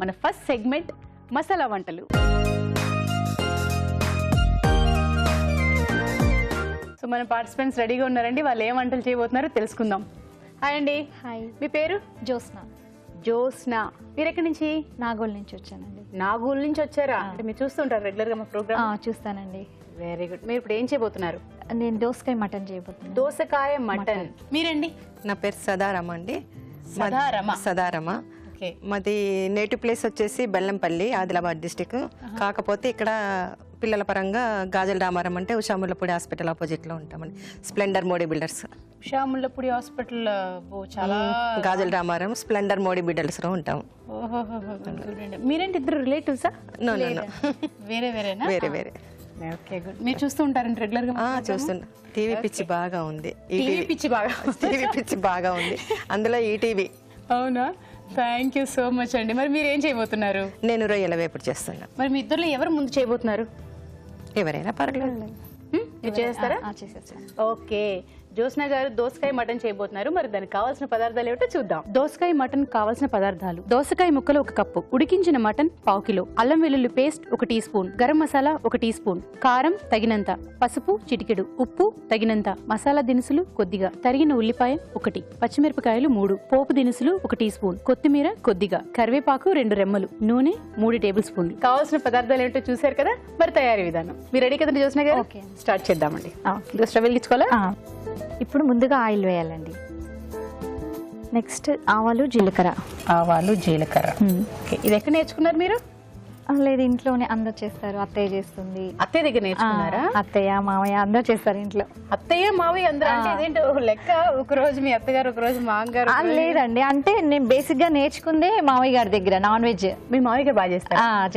మన first segment masala వంటలు. So మన పార్టిసిపెంట్స్ రెడీగా ఉన్నారండి, వాళ్ళు ఏం వంటలు చేయబోతున్నారో తెలుసుకుందాం. హాయ్ అండి. హాయ్, మీ పేరు? జ్యోత్స్న. జ్యోత్స్న. మీరు ఎక్కడి నుంచి? నాగోల్ నుంచి వచ్చానండి. నాగోల్ నుంచి వచ్చారా? అంటే మీరు చూస్తుంటారు రెగ్యులర్ గా మా ప్రోగ్రామ్? చూస్తానండి. Very good. మీరు ఇప్పుడు ఏం చేయబోతున్నారు? నేను దోసకాయ మటన్ చేయబోతున్నాను. దోసకాయ మటన్. మీరండి? నా పేరు సదారమ అండి. సదారమ. మాది నేటివ్ ప్లేస్ వచ్చేసి బెల్లంపల్లి, ఆదిలాబాద్ డిస్టిక్. కాకపోతే ఇక్కడ పిల్లల పరంగా గాజల రామారం అంటే ఉషాముల్లపూడి హాస్పిటల్ ఆపోజిట్ లో ఉంటామండి. Splendour Modi builders. Usha Mullapudi hospital చాలా గాజల రామారం స్ప్లెండర్ మోడీ బిల్డర్స్ లో ఉంటాం. మీరేంటి ఇద్దరు రిలేటివ్సా? వేరే వేరేనా? వేరే వేరే. Okay, good. మీరు చూస్తూ ఉంటారండి రెగ్యులర్ గా? చూస్తున్నా. టీవీ పిచ్చి బాగా ఉంది. టీవీ పిచ్చి బాగా ఉంది, అందులో ఈటీవీ. అవునా? థ్యాంక్ యూ సో మచ్ అండి. మరి మీరు ఏం చేయబోతున్నారు? నేను రొయ్యల వేపుడు చేస్తున్నా. మరి మీ ఇద్దరు ఎవరు ముందు చేయబోతున్నారు? ఎవరైనా పర్లేదు. చేస్తారా? చేసేస్తాను. ఓకే. జ్యోత్స్న గారు దోసకాయ మటన్ చేయబోతున్నారు. మరి దానికి కావాల్సిన పదార్థాలు ఏమిటో చూద్దాం. దోసకాయ మటన్ కావాల్సిన పదార్థాలు: దోసకాయ ముక్కలు 1 కప్పు, ఉడికించిన మటన్ 1/2 కిలో, అల్లం వెల్లుల్లి paste 1 teaspoon, garam masala 1 teaspoon, కారం తగినంత, పసుపు చిటికెడు, ఉప్పు తగినంత, మసాలా దినుసులు కొద్దిగా, తరిగిన ఉల్లిపాయ 1, పచ్చిమిరపకాయలు 3, పోపు దినుసులు 1 టీ స్పూన్, కొత్తిమీర కొద్దిగా, కరివేపాకు 2 రెమ్మలు, నూనె 3 టేబుల్ స్పూన్లు. కావాల్సిన పదార్థాలు ఏంటో చూసారు కదా. మరి తయారీ విధానం మీరు రెడీ కదండి జ్యోత్స్న గారు? స్టార్ట్ చేద్దామండి. స్టవ్ వెలిగించుకోవాలా? ఇప్పుడు ముందుగా ఆయిల్ వేయాలండి. నెక్స్ట్ ఆవాలు జీలకర్ర. ఇది ఎక్కడ నేర్చుకున్నారు మీరు? లేదు, ఇంట్లోనే అందరు చేస్తారు. అత్తయ్య చేస్తుంది. అత్తయ్య దగ్గర నేర్చుకున్నారా? అత్తయ్య మామయ్య అందరు చేస్తారు ఇంట్లో. అత్తయ్య మామయ్య అందరూ అంటే ఇదేంటి లెక్క? ఒక రోజు మీ అత్తగారు, ఒక రోజు మామగారు? లేదండి, అంటే నేను బేసిక్ గా నేర్చుకుందే మామయ్య గారి దగ్గర నాన్ వెజ్. మీ మామయ్య గారు బాగా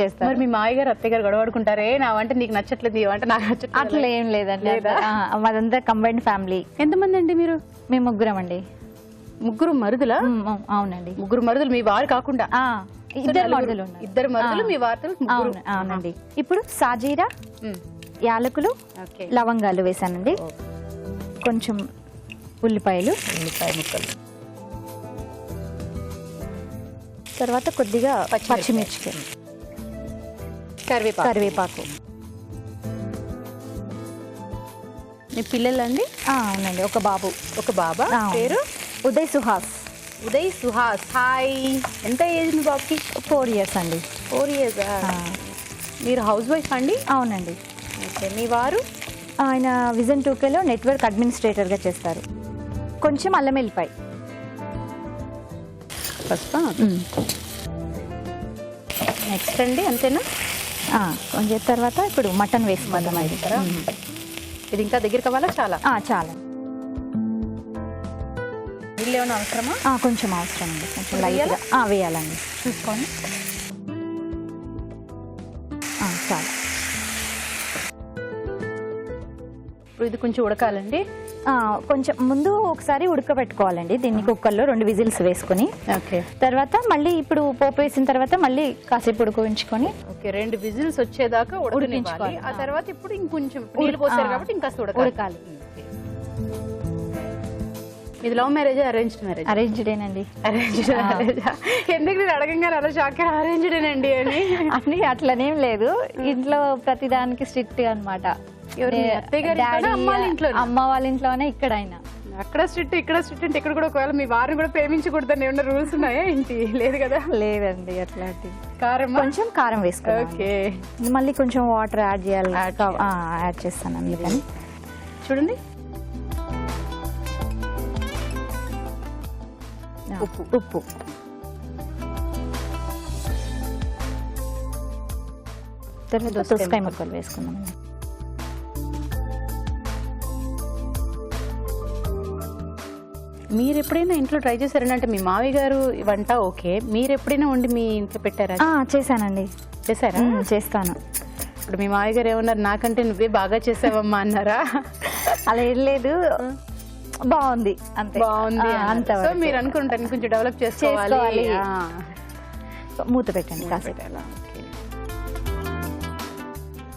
చేస్తారు. మరి మీ మామయ్య గారు అత్తయ్య గారు గొడవడుకుంటారే, నా వంట నీకు నచ్చట్లేదు, ఈ వంట నాకు నచ్చట్లేదు? అట్లా ఏం లేదండి, మాదంతా కంబైన్డ్ ఫ్యామిలీ. ఎంతమంది అండి మీరు? మేము 3 అండి. 3 మరుదులా? అవునండి. 3 మరుదులు మీ వారు కాకుండా? ఇద్దరు మరుదులు మీ వార్తలు? అవునండి. ఇప్పుడు సాజీరా, యాలకులు, లవంగాలు వేసానండి. కొంచెం ఉల్లిపాయ ముక్కలు, తర్వాత కొద్దిగా పచ్చిమిర్చి, కరివేపాకు. మీ పిల్లలండి? అవునండి, ఒక బాబు. ఒక బాబా? పేరు? ఉదయ్ సుహాస్. హాయ్. ఎంత ఏజ్ మీ బాబుకి? 4 years అండి. 4 years. మీరు హౌస్ వైఫ్ అండి? అవునండి. ఓకే. మీ వారు? ఆయన విజన్ 2Kలో నెట్వర్క్ అడ్మినిస్ట్రేటర్గా చేస్తారు. కొంచెం అల్లం వెల్లిపాయ. నెక్స్ట్ అండి అంతేనా? కొంచెం తర్వాత ఇప్పుడు మటన్ వేసుకుందాం. ఇది ఇంకా దగ్గర కావాలా? చాలా. నీళ్ళు ఏమైనా అవసరమా? కొంచెం అవసరం అండి, కొంచెం లైట్గా వేయాలండి చూసుకొని. చాలా. ఇది కొంచెం ఉడకాలండి. కొంచెం ముందు ఒకసారి ఉడకబెట్టుకోవాలండి దీన్ని కుక్కర్లో 2 విజిల్స్ వేసుకొని. ఓకే. తర్వాత మళ్ళీ ఇప్పుడు పోపు వేసిన తర్వాత మళ్ళీ కాసేపు ఉడకవించుకొని. ఓకే, 2 విజిల్స్ వచ్చేదాకా ఉడికించుకోవాలి. ఆ తర్వాత ఇప్పుడు ఇంకొంచెం నీళ్ళు పోసారు కాబట్టి ఇంకా ఉడకాలి. ఇది లవ్ మ్యారేజ్, అరేంజ్డ్ మ్యారేజ్? అరేంజ్డేనండి. ఎందుకు నేను అడగంగానే అలా షాక్? అరేంజ్డేనండి అని అట్లనేం లేదు, ఇంట్లో ప్రతిదానికి స్ట్రిక్ట్ అనమాట. అమ్మ వాళ్ళ ఇంట్లోనే, ఇక్కడ అయినా అక్కడ స్ట్రిక్ట్, ఇక్కడ స్ట్రిక్ట్ అంటే ఇక్కడ కూడా ఒకవేళ మీ వారిని కూడా ప్రేమించకూడదని ఏమన్నా రూల్స్ ఉన్నాయా ఏంటి? లేదు కదా? లేదండి అట్లాంటి. కారం? కొంచెం కారం వేసుకోవాలి. ఓకే. మళ్ళీ కొంచెం వాటర్ యాడ్ చేయాలి. యాడ్ చేస్తాను అందుకని. చూడండి, ఉప్పు. తర్వాత దోసకాయ ముక్కలు వేసుకుందాం. మీరు ఎప్పుడైనా ఇంట్లో ట్రై చేశారండి? అంటే మీ మావి గారు వంట ఓకే, మీరు ఎప్పుడైనా వండి మీ ఇంట్లో పెట్టారా? చేశానండి. చేశారా? చేస్తాను. ఇప్పుడు మీ మావి గారు ఏమన్నారు, నాకంటే నువ్వే బాగా చేసావమ్మా అన్నారా? అలా ఏం లేదు, బాగుంది అంతే. బాగుంది అంత. సో మీరు అనుకుంటారు కొంచెం డెవలప్ చేసుకోవాలి. మూత పెట్టండి కాసేపు.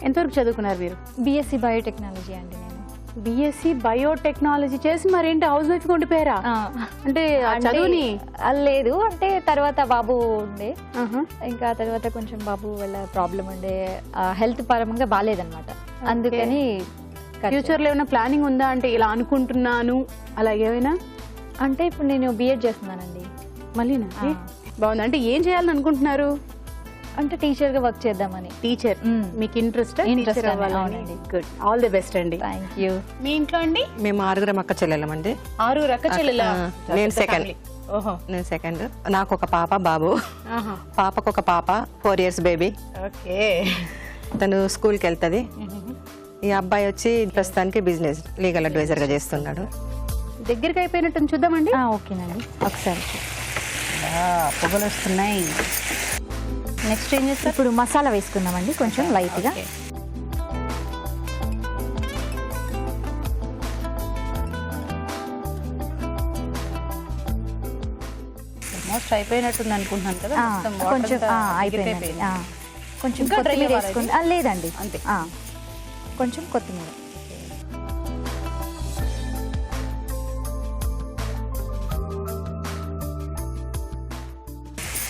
ఎంతవరకు చదువుకున్నారు మీరు? BSc బయోటెక్నాలజీ అండి నేను. బిఎస్సి బయోటెక్నాలజీ చేసి మరేంటి హౌస్ వైఫ్ ఉండిపోయారా? అంటే ఆ చదువుని లేదు, అంటే తర్వాత బాబు ఉండే, ఇంకా తర్వాత కొంచెం బాబు వల్ల ప్రాబ్లం ఉండే, హెల్త్ పరంగా బాగాలేదన్నమాట. అందుకని ఫ్యూచర్ లో ఏమైనా ప్లానింగ్ ఉందా? అంటే ఇలా అనుకుంటున్నాను అలాగేమైనా? అంటే ఇప్పుడు నేను బిఎడ్ చేస్తున్నానండి. మళ్ళీ బాగుంది. అంటే ఏం చేయాలని అనుకుంటున్నారు? అంటే టీచర్ గా వర్క్ చేద్దామని. టీచర్ మీకు ఇంట్రెస్ట్? అవునండి. గుడ్, ఆల్ ది బెస్ట్ అండి. Thank you. మీ ఇంట్లో అండి? మేము 6 అక్క చెల్లెలమండి. 6 అక్క చెల్లెలా? నేను సెకండ్. ఓహో, నేను సెకండ్. నాకు ఒక పాప బాబు. పాపకు ఒక పాప 4 years బేబీ. ఓకే. తను స్కూల్కి వెళ్తుంది. ఈ అబ్బాయి వచ్చి ప్రస్తుతానికి బిజినెస్ లీగల్ అడ్వైజర్ గా చేస్తున్నాడు. దగ్గరికి అయిపోయినట్టు చూద్దామండి. ఓకేనండి, ఒకసారి. పొగలు వస్తున్నాయి. నెక్స్ట్ ఏం చేస్తారు? ఇప్పుడు మసాలా వేసుకుందామండి కొంచెం లైట్ గా. ఆల్మోస్ట్ అయిపోయినట్టుంది అనుకుంటున్నాను కదా. కొంచెం అయిపోయింది. కొంచెం కొత్తిమీర వేసుకోండి. లేదండి, అంతే. కొంచెం కొత్తిమీర.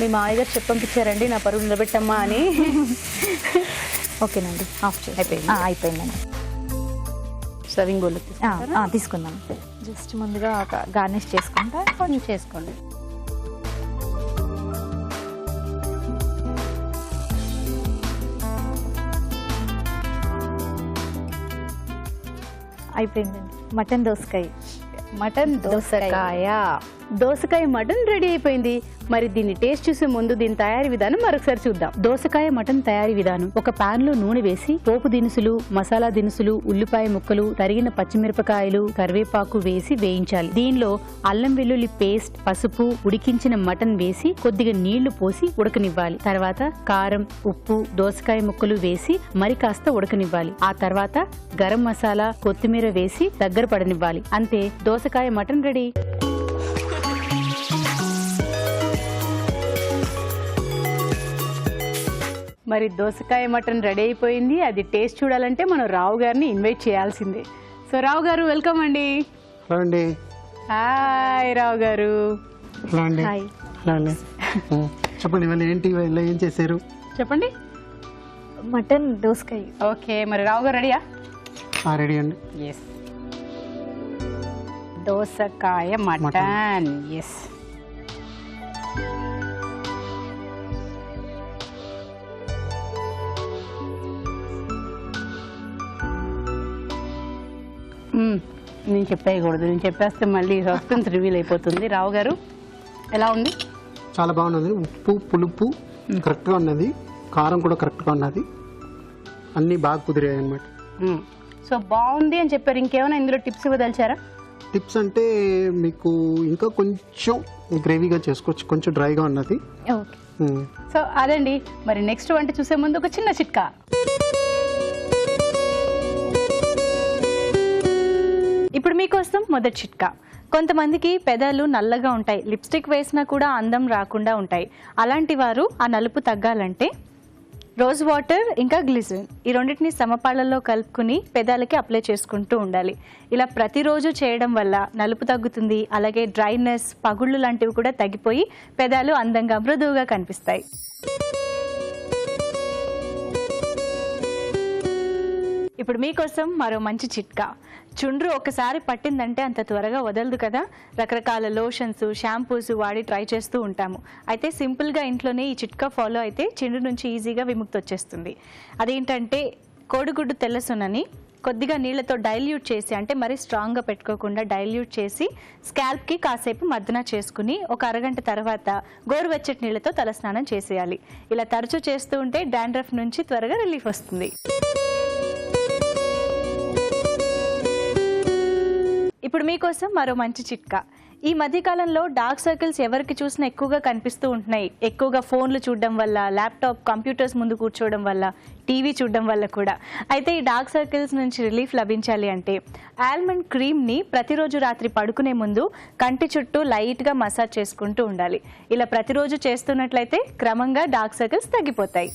మీ మామయ్య గారు పంపించారండి నా పరువు నిలబెట్టమ్మా అని. ఓకేనండి, ఆఫ్ చేసి అయిపోయిందండి. సర్వింగ్ బౌల్ తీసుకుందాం. జస్ట్ ముందుగా గార్నిష్ చేసుకుంటా కొంచెం చేసుకోండి. అయిపోయిందండి. మటన్ దోసకాయ. మటన్ దోసకాయ. దోసకాయ మటన్ రెడీ అయిపోయింది. మరి దీన్ని టేస్ట్ చూసే ముందు దీని తయారీ విధానం మరొకసారి చూద్దాం. దోసకాయ మటన్ తయారీ విధానం: ఒక పాన్ లో నూనె వేసి పోపు దినుసులు, మసాలా దినుసులు, ఉల్లిపాయ ముక్కలు, తరిగిన పచ్చిమిరపకాయలు, కరివేపాకు వేసి వేయించాలి. దీనిలో అల్లం వెల్లుల్లి పేస్ట్, పసుపు, ఉడికించిన మటన్ వేసి కొద్దిగా నీళ్లు పోసి ఉడకనివ్వాలి. తర్వాత కారం, ఉప్పు, దోసకాయ ముక్కలు వేసి మరి కాస్త ఉడకనివ్వాలి. ఆ తర్వాత గరం మసాలా, కొత్తిమీర వేసి దగ్గర పడనివ్వాలి. అంతే, దోసకాయ మటన్ రెడీ. మరి దోసకాయ మటన్ రెడీ అయిపోయింది. అది టేస్ట్ చూడాలంటే మనం రావు గారిని ఇన్వైట్ చేయాల్సిందే. సో రావు గారు, వెల్కమ్ అండి. హలో అండి. హాయ్ రావు గారు. హలో అండి. హలో అండి. చెప్పండి, ఇవాళ ఏంటి, ఇవాళ ఏం చేశారు? చెప్పండి. మటన్ దోసకాయ. ఓకే, మరి రావు గారు రెడీయా? రెడీ అండి. ఎస్, దోసకాయ మటన్. ఎస్. నేను చెప్పేయకూడదు, నేను చెప్పేస్తే మళ్ళీ సస్పెన్స్ రివీల్ అయిపోతుంది. రావు గారు, ఎలా ఉంది? చాలా బాగున్నది. ఉప్పు పులుపు కరెక్ట్గా ఉన్నది, కారం కూడా కరెక్ట్గా ఉన్నది, అన్నీ బాగా కుదిరాయి అన్నమాట. సో బాగుంది అని చెప్పారు. ఇంకేమైనా ఇందులో టిప్స్ ఇవ్వదలిచారా? టిప్స్ అంటే మీకు ఇంకా కొంచెం గ్రేవీగా చేసుకోవచ్చు, కొంచెం డ్రైగా ఉన్నది. సో అదండి. మరి నెక్స్ట్ వంట చూసే ముందు ఒక చిన్న చిట్కా. ఇప్పుడు మీకోసం మొదటి చిట్కా. కొంతమందికి పెదాలు నల్లగా ఉంటాయి, లిప్స్టిక్ వేసినా కూడా అందం రాకుండా ఉంటాయి. అలాంటి వారు ఆ నలుపు తగ్గాలంటే రోజ్ వాటర్ ఇంకా గ్లిజరిన్ ఈ రెండింటిని సమపాళ్లలో కలుపుకుని పెదాలకి అప్లై చేసుకుంటూ ఉండాలి. ఇలా ప్రతిరోజు చేయడం వల్ల నలుపు తగ్గుతుంది. అలాగే డ్రైనెస్, పగుళ్ళు లాంటివి కూడా తగ్గిపోయి పెదాలు అందంగా మృదువుగా కనిపిస్తాయి. ఇప్పుడు మీకోసం మరో మంచి చిట్కా. చుండ్రు ఒకసారి పట్టిందంటే అంత త్వరగా వదలదు కదా. రకరకాల లోషన్స్, షాంపూస్ వాడి ట్రై చేస్తూ ఉంటాము. అయితే సింపుల్గా ఇంట్లోనే ఈ చిట్కా ఫాలో అయితే చుండ్రు నుంచి ఈజీగా విముక్తి వచ్చేస్తుంది. అదేంటంటే కోడిగుడ్డు తెల్లసొనని కొద్దిగా నీళ్లతో డైల్యూట్ చేసి, అంటే మరీ స్ట్రాంగ్గా పెట్టుకోకుండా డైల్యూట్ చేసి స్కాల్ప్కి కాసేపు మర్దన చేసుకుని ఒక అరగంట తర్వాత గోరువెచ్చటి నీళ్లతో తలస్నానం చేసేయాలి. ఇలా తరచూ చేస్తూ ఉంటే డాండ్రఫ్ నుంచి త్వరగా రిలీఫ్ వస్తుంది. ఇప్పుడు మీకోసం మరో మంచి చిట్కా. ఈ మధ్యకాలంలో డార్క్ సర్కిల్స్ ఎవరికి చూసినా ఎక్కువగా కనిపిస్తూ ఉంటున్నాయి. ఎక్కువగా ఫోన్లు చూడడం వల్ల, ల్యాప్టాప్, కంప్యూటర్స్ ముందు కూర్చోవడం వల్ల, టీవీ చూడడం వల్ల కూడా. అయితే ఈ డార్క్ సర్కిల్స్ నుంచి రిలీఫ్ లభించాలి అంటే ఆల్మండ్ క్రీమ్ని ప్రతిరోజు రాత్రి పడుకునే ముందు కంటి చుట్టూ లైట్గా మసాజ్ చేసుకుంటూ ఉండాలి. ఇలా ప్రతిరోజు చేస్తున్నట్లయితే క్రమంగా డార్క్ సర్కిల్స్ తగ్గిపోతాయి.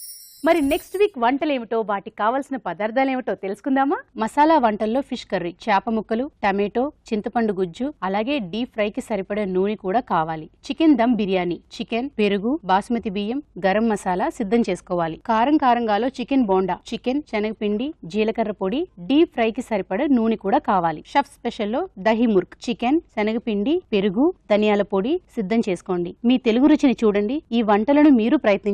మరి నెక్స్ట్ వీక్ వంటలు ఏమిటో, వాటికి కావాల్సిన పదార్థాలు ఏమిటో తెలుసుకుందామా? మసాలా వంటల్లో ఫిష్ కర్రీ, చేప ముక్కలు, టమాటో, చింతపండు గుజ్జు, అలాగే డీప్ ఫ్రై కి సరిపడే నూనె కూడా కావాలి. చికెన్ దమ్ బిర్యానీ, చికెన్, పెరుగు, బాస్మతి బియ్యం, గరం మసాలా సిద్ధం చేసుకోవాలి. కారంగాలో చికెన్ బోండా, చికెన్, శనగపిండి, జీలకర్ర పొడి, డీప్ ఫ్రై కి సరిపడే నూనె కూడా కావాలి. షెఫ్ స్పెషల్లో దహి ముర్క్, చికెన్, శనగపిండి, పెరుగు, ధనియాల పొడి సిద్ధం చేసుకోండి. మీ తెలుగు రుచిని చూడండి. ఈ వంటలను మీరు ప్రయత్నించండి.